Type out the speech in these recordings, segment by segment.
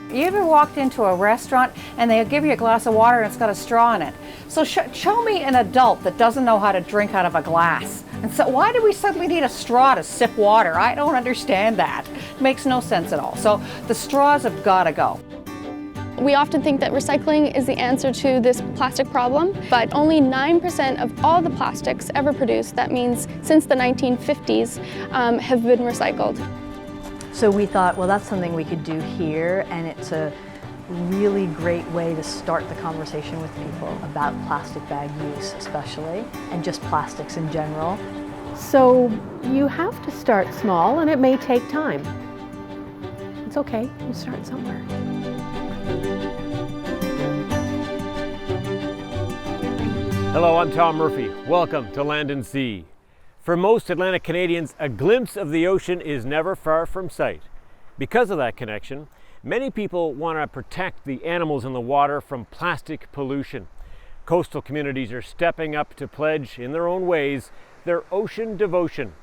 You ever walked into a restaurant and they'll give you a glass of water and it's got a straw in it? So show me an adult that doesn't know how to drink out of a glass. And so why do we suddenly need a straw to sip water? I don't understand that. It makes no sense at all. So the straws have got to go. We often think that recycling is the answer to this plastic problem, but only 9% of all the plastics ever produced, that means since the 1950s, have been recycled. So we thought, well, that's something we could do here, and it's a really great way to start the conversation with people about plastic bag use especially, and just plastics in general. So you have to start small, and it may take time. It's okay, we'll start somewhere. Hello, I'm Tom Murphy. Welcome to Land and Sea. For most Atlantic Canadians, a glimpse of the ocean is never far from sight. Because of that connection, many people want to protect the animals in the water from plastic pollution. Coastal communities are stepping up to pledge, in their own ways, their ocean devotion.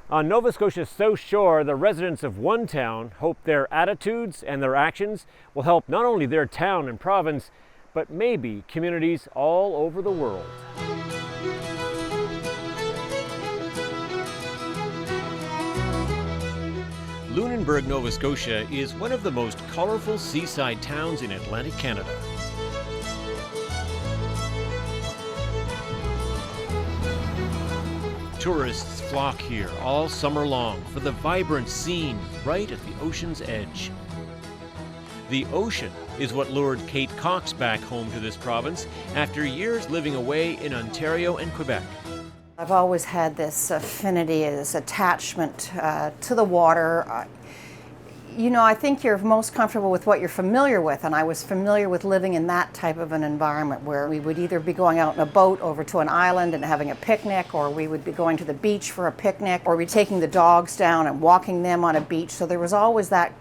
On Nova Scotia's South Shore, the residents of one town hope their attitudes and their actions will help not only their town and province, but maybe communities all over the world. Lunenburg, Nova Scotia is one of the most colorful seaside towns in Atlantic Canada. Tourists flock here all summer long for the vibrant scene right at the ocean's edge. The ocean is what lured Kate Cox back home to this province after years living away in Ontario and Quebec. I've always had this affinity, this attachment to the water. You know, I think you're most comfortable with what you're familiar with, and I was familiar with living in that type of an environment where we would either be going out in a boat over to an island and having a picnic, or we would be going to the beach for a picnic, or we'd be taking the dogs down and walking them on a beach. So there was always that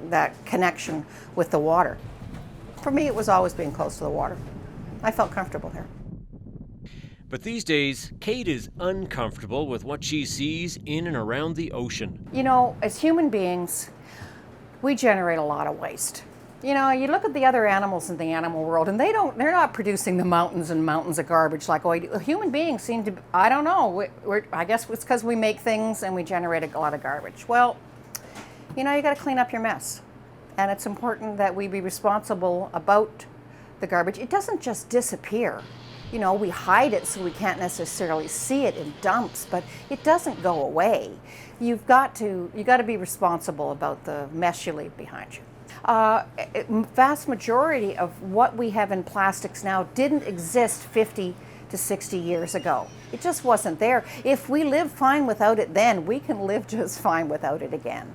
connection with the water. For me, it was always being close to the water. I felt comfortable here. But these days, Kate is uncomfortable with what she sees in and around the ocean. You know, as human beings, we generate a lot of waste. You know, you look at the other animals in the animal world, and they're not producing the mountains and mountains of garbage like we do. Human beings seem to, I don't know, I guess it's because we make things and we generate a lot of garbage. Well, you know, you got to clean up your mess. And it's important that we be responsible about the garbage. It doesn't just disappear. You know, we hide it so we can't necessarily see it in dumps, but it doesn't go away. You got to be responsible about the mess you leave behind you. Vast majority of what we have in plastics now didn't exist 50 to 60 years ago. It just wasn't there. If we lived fine without it then, we can live just fine without it again.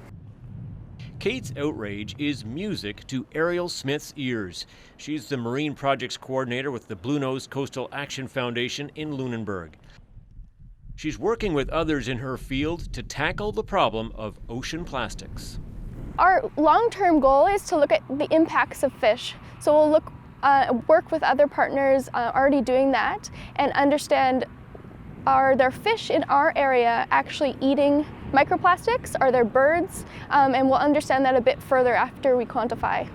Kate's outrage is music to Ariel Smith's ears. She's the Marine Projects Coordinator with the Bluenose Coastal Action Foundation in Lunenburg. She's working with others in her field to tackle the problem of ocean plastics. Our long-term goal is to look at the impacts of fish. So we'll work with other partners already doing that and understand, are there fish in our area actually eating microplastics? Are there birds? And we'll understand that a bit further after we quantify.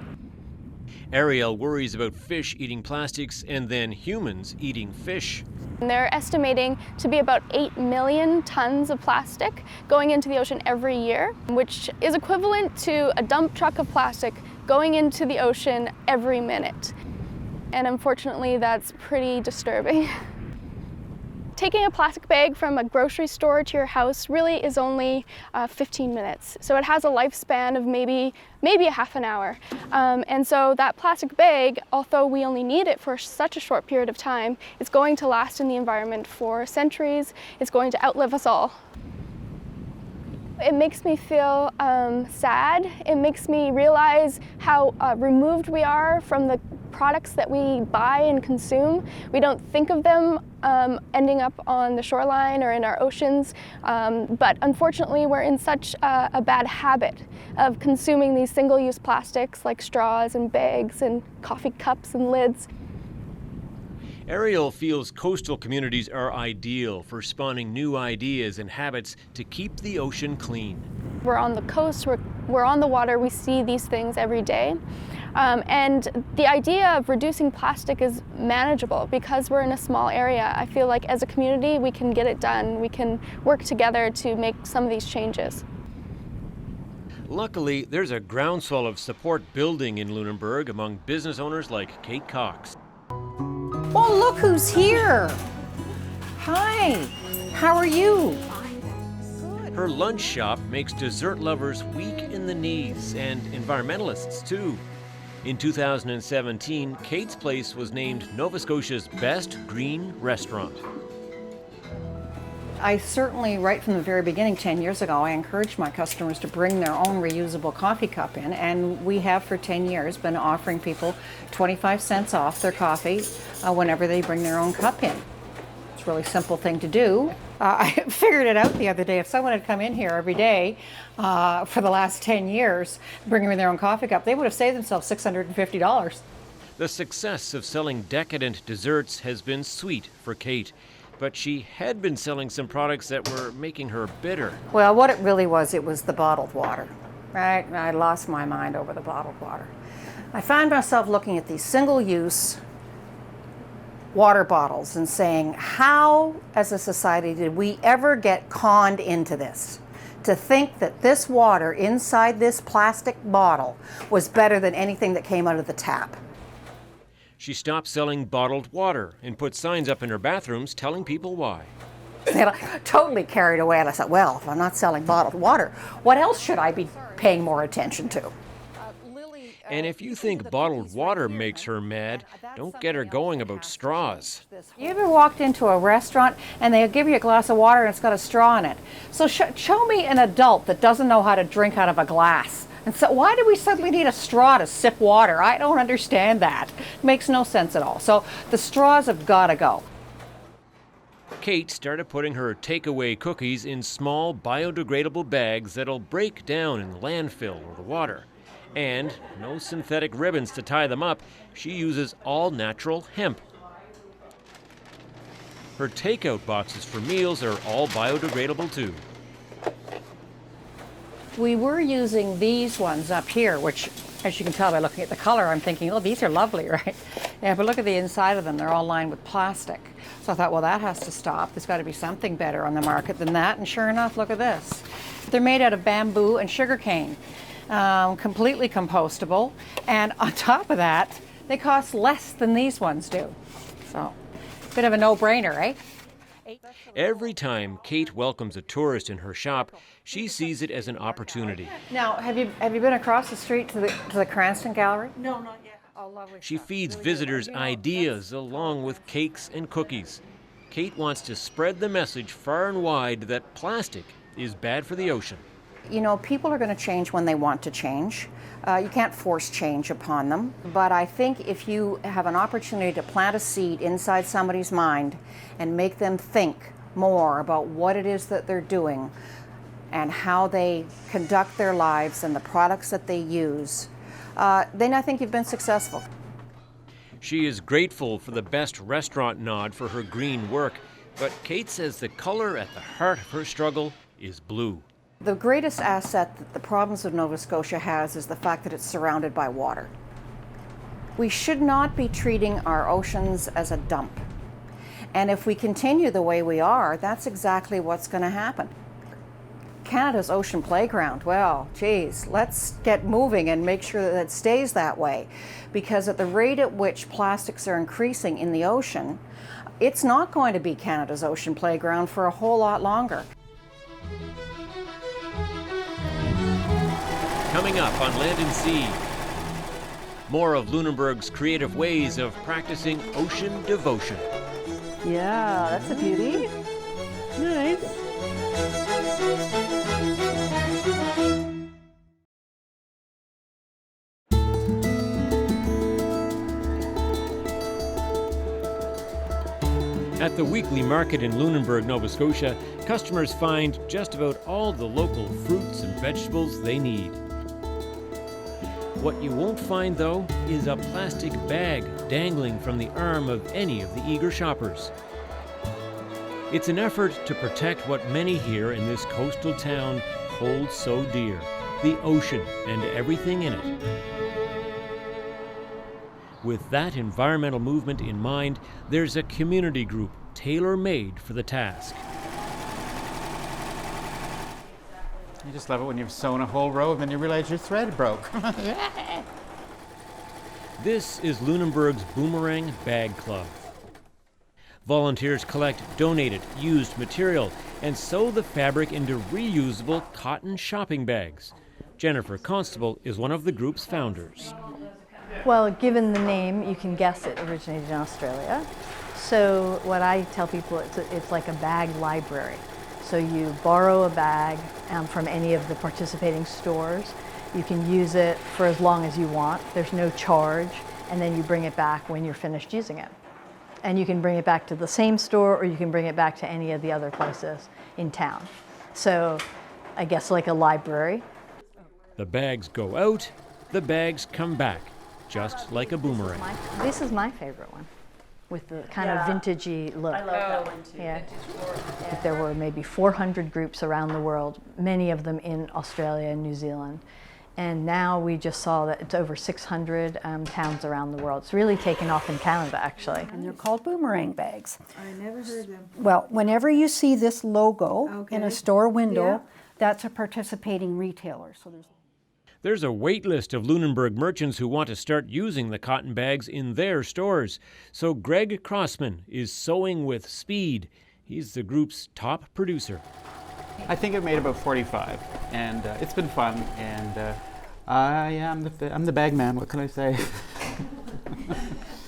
Ariel worries about fish eating plastics and then humans eating fish. And they're estimating to be about 8 million tons of plastic going into the ocean every year, which is equivalent to a dump truck of plastic going into the ocean every minute. And unfortunately, that's pretty disturbing. Taking a plastic bag from a grocery store to your house really is only 15 minutes. So it has a lifespan of maybe a half an hour. And so that plastic bag, although we only need it for such a short period of time, it's going to last in the environment for centuries. It's going to outlive us all. It makes me feel sad. It makes me realize how removed we are from the products that we buy and consume. We don't think of them ending up on the shoreline or in our oceans, but unfortunately we're in such a bad habit of consuming these single-use plastics like straws and bags and coffee cups and lids. Ariel feels coastal communities are ideal for spawning new ideas and habits to keep the ocean clean. We're on the coast, we're on the water, we see these things every day. And the idea of reducing plastic is manageable because we're in a small area. I feel like as a community we can get it done. We can work together to make some of these changes. Luckily, there's a groundswell of support building in Lunenburg among business owners like Kate Cox. Well, look who's here. Hi, how are you? Her lunch shop makes dessert lovers weak in the knees, and environmentalists too. In 2017, Kate's Place was named Nova Scotia's best green restaurant. I certainly, right from the very beginning, 10 years ago, I encouraged my customers to bring their own reusable coffee cup in, and we have for 10 years been offering people 25 cents off their coffee whenever they bring their own cup in. It's a really simple thing to do. I figured it out the other day. If someone had come in here every day for the last 10 years, bringing in their own coffee cup, they would have saved themselves $650. The success of selling decadent desserts has been sweet for Kate, but she had been selling some products that were making her bitter. Well, what it really was, it was the bottled water, right? I lost my mind over the bottled water. I found myself looking at these single-use water bottles and saying, how as a society did we ever get conned into this? To think that this water inside this plastic bottle was better than anything that came out of the tap. She stopped selling bottled water and put signs up in her bathrooms telling people why. And I totally carried away, and I thought, well, if I'm not selling bottled water, what else should I be paying more attention to? And if you think bottled water makes her mad, don't get her going about straws. You ever walked into a restaurant and they'll give you a glass of water and it's got a straw in it? So show me an adult that doesn't know how to drink out of a glass. And so why do we suddenly need a straw to sip water? I don't understand that. It makes no sense at all. So the straws have got to go. Kate started putting her takeaway cookies in small biodegradable bags that'll break down in the landfill or the water. And no synthetic ribbons to tie them up. She uses all natural hemp. Her takeout boxes for meals are all biodegradable too. We were using these ones up here, which, as you can tell by looking at the color, I'm thinking, oh, these are lovely, right? Yeah, but look at the inside of them. They're all lined with plastic. So I thought, well, that has to stop. There's got to be something better on the market than that. And sure enough, look at this. They're made out of bamboo and sugarcane. Completely compostable, and on top of that, they cost less than these ones do. So, bit of a no-brainer, right? Every time Kate welcomes a tourist in her shop, she sees it as an opportunity. Now, have you been across the street to the Cranston Gallery? No, not yet. Oh, lovely. She feeds visitors ideas along with cakes and cookies. Kate wants to spread the message far and wide that plastic is bad for the ocean. You know, people are going to change when they want to change. You can't force change upon them. But I think if you have an opportunity to plant a seed inside somebody's mind and make them think more about what it is that they're doing and how they conduct their lives and the products that they use, then I think you've been successful. She is grateful for the Best Restaurant nod for her green work, but Kate says the color at the heart of her struggle is blue. The greatest asset that the province of Nova Scotia has is the fact that it's surrounded by water. We should not be treating our oceans as a dump. And if we continue the way we are, that's exactly what's going to happen. Canada's ocean playground, well, geez, let's get moving and make sure that it stays that way. Because at the rate at which plastics are increasing in the ocean, it's not going to be Canada's ocean playground for a whole lot longer. Coming up on Land and Sea, more of Lunenburg's creative ways of practicing ocean devotion. Yeah, that's a beauty. Nice. At the weekly market in Lunenburg, Nova Scotia, customers find just about all the local fruits and vegetables they need. What you won't find, though, is a plastic bag dangling from the arm of any of the eager shoppers. It's an effort to protect what many here in this coastal town hold so dear, the ocean and everything in it. With that environmental movement in mind, there's a community group tailor-made for the task. You just love it when you've sewn a whole row and then you realize your thread broke. This is Lunenburg's Boomerang Bag Club. Volunteers collect donated, used material and sew the fabric into reusable cotton shopping bags. Jennifer Constable is one of the group's founders. Well, given the name, you can guess it originated in Australia. So what I tell people, it's like a bag library. So you borrow a bag from any of the participating stores. You can use it for as long as you want. There's no charge, and then you bring it back when you're finished using it. And you can bring it back to the same store, or you can bring it back to any of the other places in town. So I guess like a library. The bags go out, the bags come back, just like a boomerang. This is my favorite one, with the kind of vintagey look. I love that one too. Yeah. There were maybe 400 groups around the world, many of them in Australia and New Zealand. And now we just saw that it's over 600 towns around the world. It's really taken off in Canada, actually. And they're called boomerang bags. I never heard them. Well, whenever you see this logo in a Okay. store window, Yeah. that's a participating retailer. So There's a wait list of Lunenburg merchants who want to start using the cotton bags in their stores. So Greg Crossman is sewing with speed. He's the group's top producer. I think I've made about 45, and it's been fun, and I'm the bag man, what can I say?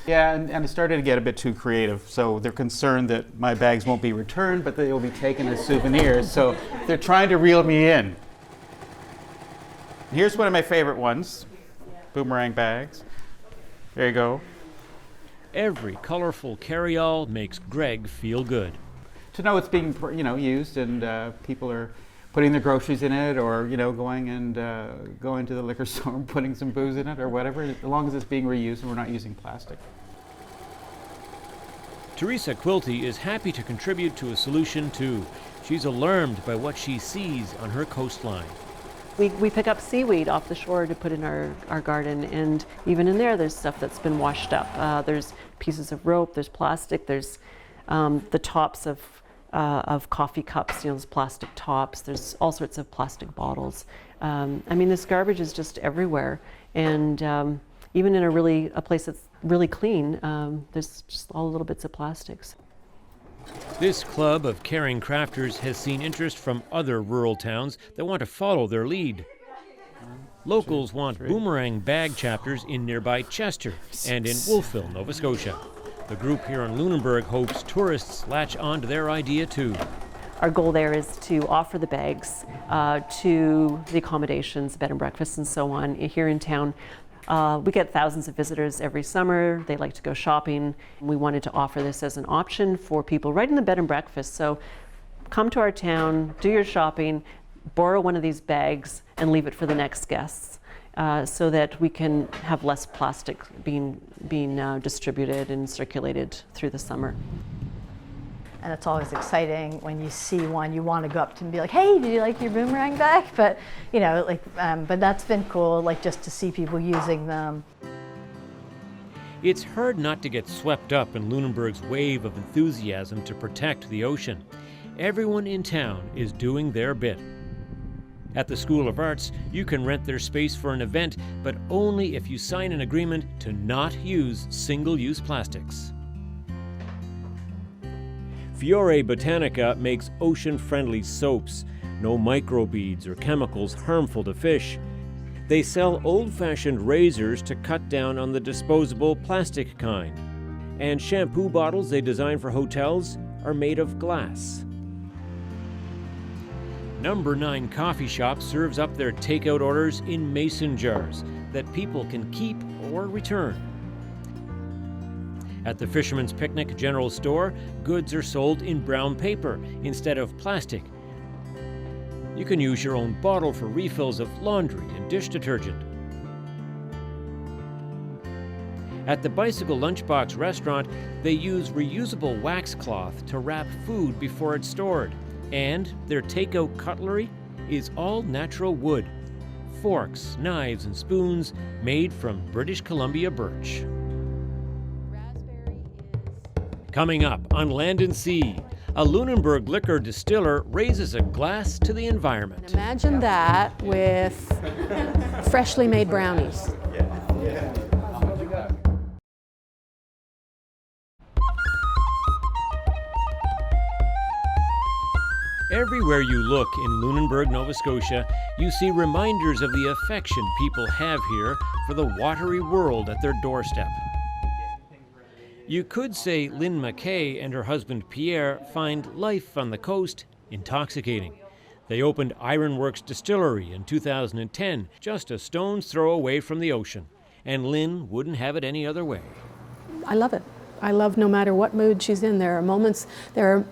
Yeah, and I started to get a bit too creative, so they're concerned that my bags won't be returned, but they will be taken as souvenirs, so they're trying to reel me in. Here's one of my favorite ones, boomerang bags. There you go. Every colorful carry-all makes Greg feel good. To know it's being, used, and people are putting their groceries in it, or going to the liquor store and putting some booze in it, or whatever. As long as it's being reused and we're not using plastic. Teresa Quilty is happy to contribute to a solution too. She's alarmed by what she sees on her coastline. We pick up seaweed off the shore to put in our garden, and even in there's stuff that's been washed up. There's pieces of rope, there's plastic, there's the tops of coffee cups, those plastic tops. There's all sorts of plastic bottles. This garbage is just everywhere, and even in a place that's really clean, there's just all little bits of plastics. This club of caring crafters has seen interest from other rural towns that want to follow their lead. Locals want boomerang bag chapters in nearby Chester and in Wolfville, Nova Scotia. The group here in Lunenburg hopes tourists latch on to their idea too. Our goal there is to offer the bags to the accommodations, bed and breakfast and so on here in town. We get thousands of visitors every summer. They like to go shopping. We wanted to offer this as an option for people right in the bed and breakfast. So come to our town, do your shopping, borrow one of these bags and leave it for the next guests, so that we can have less plastic being distributed and circulated through the summer. And it's always exciting when you see one, you want to go up to them and be like, hey, do you like your boomerang bag? But, but that's been cool, just to see people using them. It's hard not to get swept up in Lunenburg's wave of enthusiasm to protect the ocean. Everyone in town is doing their bit. At the School of Arts, you can rent their space for an event, but only if you sign an agreement to not use single-use plastics. Fiore Botanica makes ocean-friendly soaps, no microbeads or chemicals harmful to fish. They sell old-fashioned razors to cut down on the disposable plastic kind. And shampoo bottles they design for hotels are made of glass. Number 9 Coffee Shop serves up their takeout orders in mason jars that people can keep or return. At the Fisherman's Picnic General Store, goods are sold in brown paper instead of plastic. You can use your own bottle for refills of laundry and dish detergent. At the Bicycle Lunchbox restaurant, they use reusable wax cloth to wrap food before it's stored. And their takeout cutlery is all natural wood. Forks, knives, and spoons made from British Columbia birch. Coming up on Land and Sea, a Lunenburg liquor distiller raises a glass to the environment. Imagine that with freshly made brownies. Everywhere you look in Lunenburg, Nova Scotia, you see reminders of the affection people have here for the watery world at their doorstep. You could say Lynn McKay and her husband Pierre find life on the coast intoxicating. They opened Ironworks Distillery in 2010, just a stone's throw away from the ocean. And Lynn wouldn't have it any other way. I love it. I love no matter what mood she's in. There are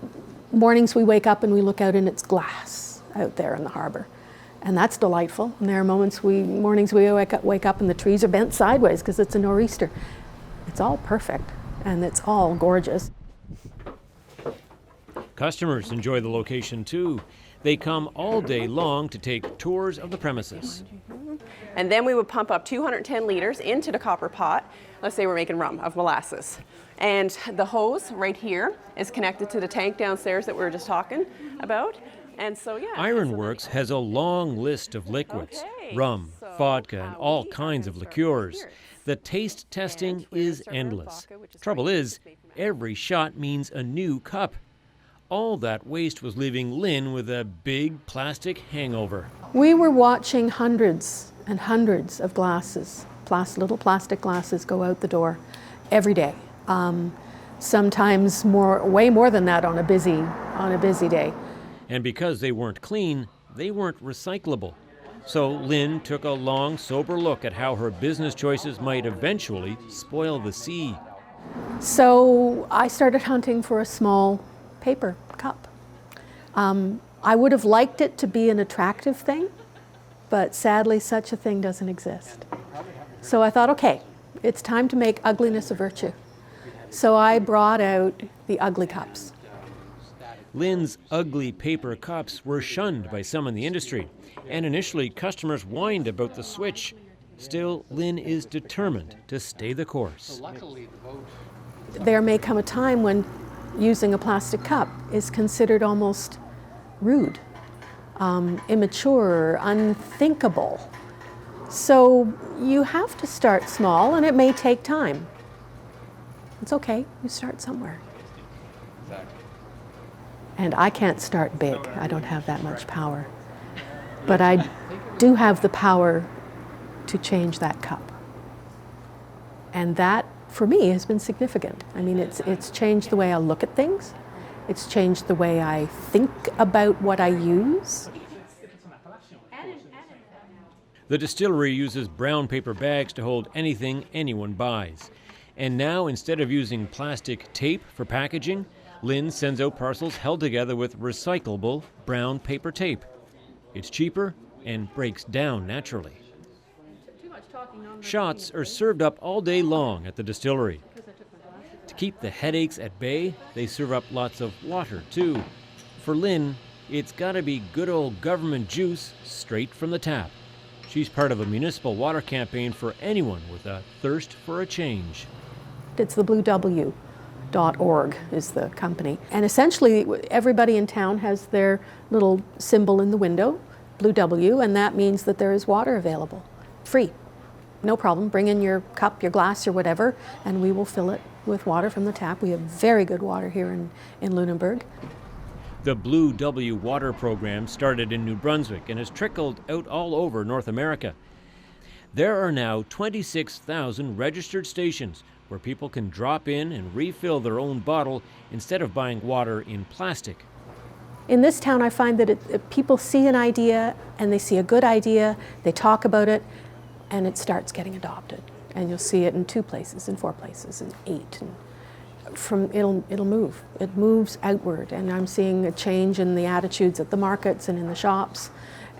mornings we wake up and we look out and it's glass out there in the harbor. And that's delightful. And there are mornings we wake up and the trees are bent sideways because it's a nor'easter. It's all perfect and it's all gorgeous. Customers enjoy the location too. They come all day long to take tours of the premises. And then we would pump up 210 liters into the copper pot. Let's say we're making rum of molasses. And the hose right here is connected to the tank downstairs that we were just talking about. And so, yeah. Ironworks has a long list of liquids, rum, vodka, and all kinds of liqueurs. The taste testing is endless. Trouble is, every shot means a new cup. All that waste was leaving Lynn with a big plastic hangover. We were watching hundreds and hundreds of glasses, little plastic glasses go out the door every day. Sometimes way more than that on a busy day. And because they weren't clean, they weren't recyclable. So Lynn took a long, sober look at how her business choices might eventually spoil the sea. So I started hunting for a small paper cup. I would have liked it to be an attractive thing, but sadly such a thing doesn't exist. So I thought, okay, it's time to make ugliness a virtue. So I brought out the ugly cups. Lynn's ugly paper cups were shunned by some in the industry, and initially customers whined about the switch. Still, Lynn is determined to stay the course. There may come a time when using a plastic cup is considered almost rude, immature, unthinkable. So you have to start small, and it may take time. It's okay, you start somewhere. And I can't start big. I don't have that much power. But I do have the power to change that cup. And that, for me, has been significant. I mean, it's changed the way I look at things. It's changed the way I think about what I use. The distillery uses brown paper bags to hold anything anyone buys. And now, instead of using plastic tape for packaging, Lynn sends out parcels held together with recyclable brown paper tape. It's cheaper and breaks down naturally. Shots are served up all day long at the distillery. To keep the headaches at bay, they serve up lots of water too. For Lynn, it's gotta be good old government juice straight from the tap. She's part of a municipal water campaign for anyone with a thirst for a change. It's the bluew.org is the company. And essentially everybody in town has their little symbol in the window, Blue W, and that means that there is water available, free. No problem, bring in your cup, your glass, or whatever, and we will fill it with water from the tap. We have very good water here in Lunenburg. The Blue W water program started in New Brunswick and has trickled out all over North America. There are now 26,000 registered stations where people can drop in and refill their own bottle instead of buying water in plastic. In this town, I find that people see an idea and they see a good idea, they talk about it, and it starts getting adopted. And you'll see it in 2 places, in 4 places, in 8. And it'll move. It moves outward, and I'm seeing a change in the attitudes at the markets and in the shops,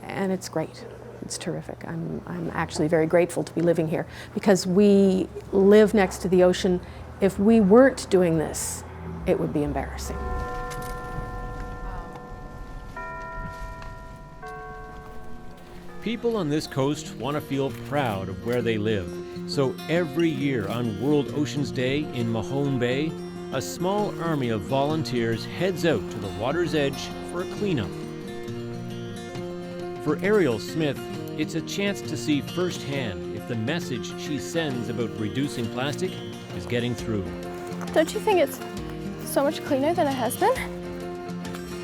and it's great. It's terrific. I'm actually very grateful to be living here because we live next to the ocean. If we weren't doing this, it would be embarrassing. People on this coast want to feel proud of where they live. So every year on World Oceans Day in Mahone Bay, a small army of volunteers heads out to the water's edge for a cleanup. For Ariel Smith, it's a chance to see firsthand if the message she sends about reducing plastic is getting through. Don't you think it's so much cleaner than it has been?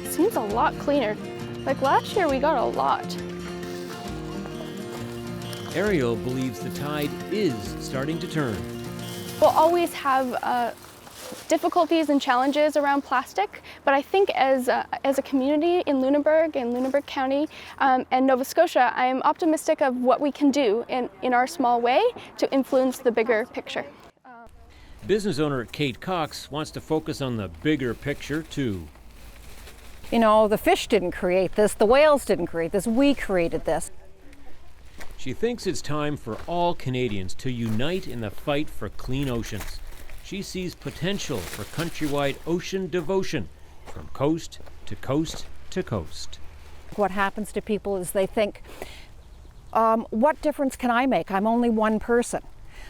It seems a lot cleaner. Like last year we got a lot. Ariel believes the tide is starting to turn. We'll always have difficulties and challenges around plastic, but I think as a community in Lunenburg and Lunenburg County and Nova Scotia, I am optimistic of what we can do in our small way to influence the bigger picture. Business owner Kate Cox wants to focus on the bigger picture too. You know, the fish didn't create this, the whales didn't create this, we created this. She thinks it's time for all Canadians to unite in the fight for clean oceans. She sees potential for countrywide ocean devotion from coast to coast to coast. What happens to people is they think, what difference can I make? I'm only one person.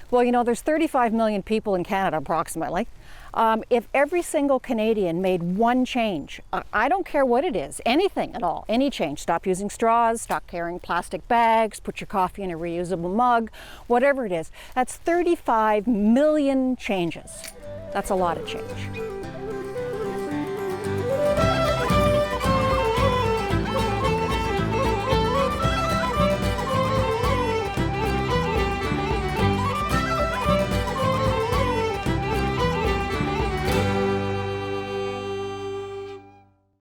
Well, you know, there's 35 million people in Canada approximately. If every single Canadian made one change, I don't care what it is, anything at all, any change, stop using straws, stop carrying plastic bags, put your coffee in a reusable mug, whatever it is, that's 35 million changes. That's a lot of change.